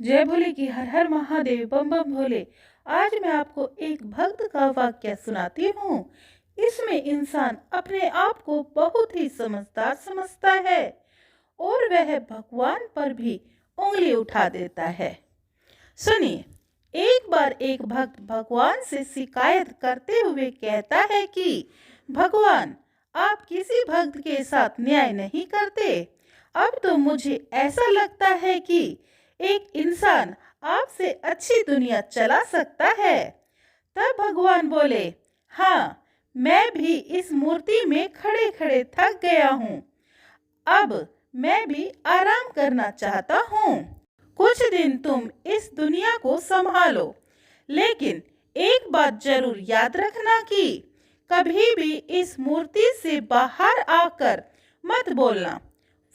जय भोले की हर हर महादेव बम बम भोले। आज मैं आपको एक भक्त का वाक्य सुनाती हूँ। इसमें इंसान अपने आप को बहुत ही समझदार समझता है और वह भगवान पर भी उंगली उठा देता है। सुनिए, एक बार एक भक्त भगवान से शिकायत करते हुए कहता है कि भगवान, आप किसी भक्त के साथ न्याय नहीं करते। अब तो मुझे ऐसा लगता है कि एक इंसान आपसे अच्छी दुनिया चला सकता है। तब भगवान बोले, हाँ, मैं भी इस मूर्ति में खड़े खड़े थक गया हूँ। अब मैं भी आराम करना चाहता हूँ। कुछ दिन तुम इस दुनिया को संभालो, लेकिन एक बात जरूर याद रखना कि कभी भी इस मूर्ति से बाहर आकर मत बोलना,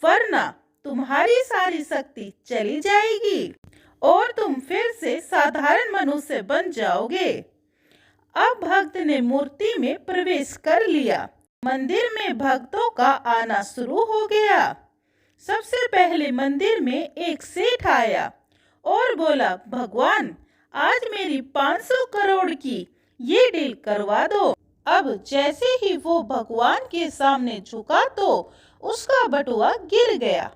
वरना तुम्हारी सारी शक्ति चली जाएगी और तुम फिर से साधारण मनुष्य बन जाओगे। अब भक्त ने मूर्ति में प्रवेश कर लिया। मंदिर में भक्तों का आना शुरू हो गया। सबसे पहले मंदिर में एक सेठ आया और बोला, भगवान, आज मेरी 500 करोड़ की ये डील करवा दो। अब जैसे ही वो भगवान के सामने झुका तो उसका बटुआ गिर गया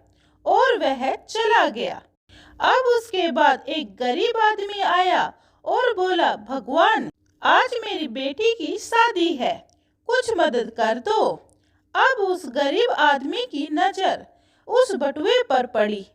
और वह चला गया। अब उसके बाद एक गरीब आदमी आया और बोला, भगवान, आज मेरी बेटी की शादी है, कुछ मदद कर दो। अब उस गरीब आदमी की नजर उस बटुए पर पड़ी।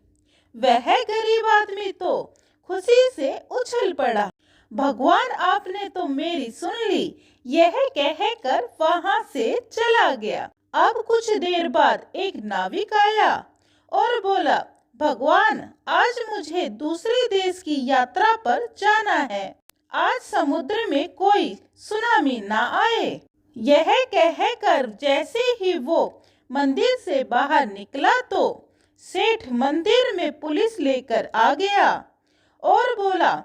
वह गरीब आदमी तो खुशी से उछल पड़ा। भगवान, आपने तो मेरी सुन ली, यह कहकर वहां से चला गया। अब कुछ देर बाद एक नाविक आया और बोला, भगवान, आज मुझे दूसरे देश की यात्रा पर जाना है। आज समुद्र में कोई सुनामी ना आए। यह कहकर जैसे ही वो मंदिर से बाहर निकला तो सेठ मंदिर में पुलिस लेकर आ गया और बोला,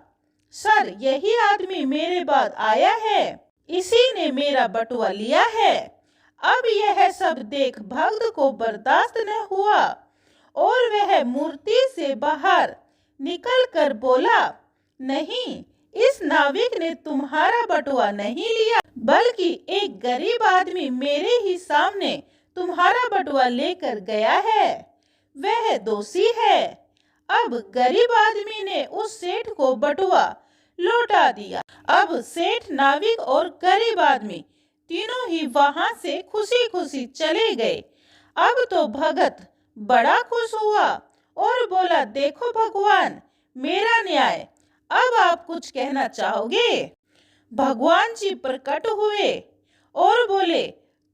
सर, यही आदमी मेरे बाद आया है, इसी ने मेरा बटुआ लिया है। अब यह सब देख भक्त को बर्दाश्त न हुआ और वह मूर्ति से बाहर निकलकर बोला, नहीं, इस नाविक ने तुम्हारा बटुआ नहीं लिया, बल्कि एक गरीब आदमी मेरे ही सामने तुम्हारा बटुआ लेकर गया है, वह दोषी है। अब गरीब आदमी ने उस सेठ को बटुआ लौटा दिया। अब सेठ, नाविक और गरीब आदमी तीनों ही वहां से खुशी खुशी चले गए। अब तो भगत बड़ा खुश हुआ और बोला, देखो भगवान, मेरा न्याय। अब आप कुछ कहना चाहोगे? भगवान जी प्रकट हुए और बोले,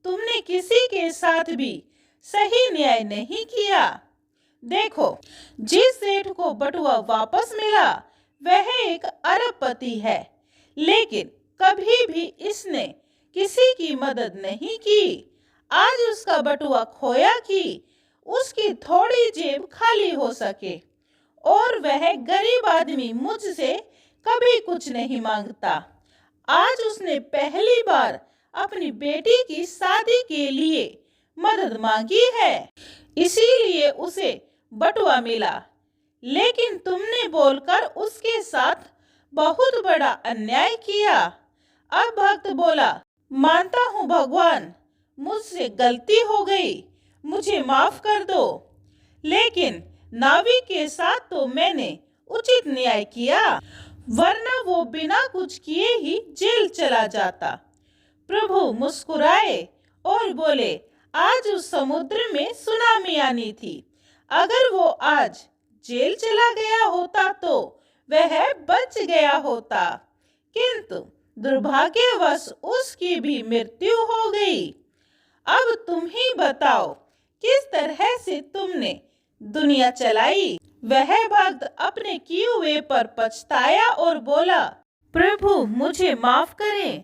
तुमने किसी के साथ भी सही न्याय नहीं किया। देखो, जिस सेठ को बटुआ वापस मिला वह एक अरबपति है, लेकिन कभी भी इसने किसी की मदद नहीं की। आज उसका बटुआ खोया कि उसकी थोड़ी जेब खाली हो सके और वह गरीब आदमी मुझसे कभी कुछ नहीं मांगता। आज उसने पहली बार अपनी बेटी की शादी के लिए मदद मांगी है, इसीलिए उसे बटुआ मिला। लेकिन तुमने बोलकर उसके साथ बहुत बड़ा अन्याय किया। अब भक्त बोला, मानता हूँ भगवान, मुझसे गलती हो गई, मुझे माफ कर दो। लेकिन नाविक के साथ तो मैंने उचित न्याय किया, वरना वो बिना कुछ किए ही जेल चला जाता। प्रभु मुस्कुराए और बोले, आज उस समुद्र में सुनामी आनी थी। अगर वो आज जेल चला गया होता तो वह बच गया होता, किंतु दुर्भाग्यवश उसकी भी मृत्यु हो गई। अब तुम ही बताओ, किस तरह से तुमने दुनिया चलाई? वह भक्त अपने किए हुए पर पछताया और बोला, प्रभु, मुझे माफ करें,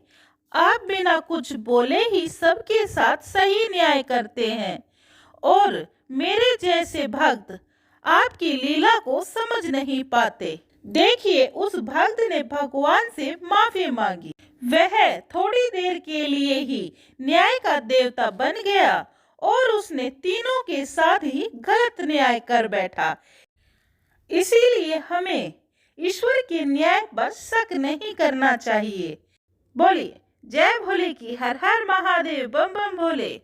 आप बिना कुछ बोले ही सबके साथ सही न्याय करते हैं और मेरे जैसे भक्त आपकी लीला को समझ नहीं पाते। देखिए, उस भक्त ने भगवान से माफी मांगी। वह थोड़ी देर के लिए ही न्याय का देवता बन गया और उसने तीनों के साथ ही गलत न्याय कर बैठा। इसीलिए हमें ईश्वर के न्याय पर शक नहीं करना चाहिए। बोलिए जय भोले की, हर हर महादेव, बम बम भोले।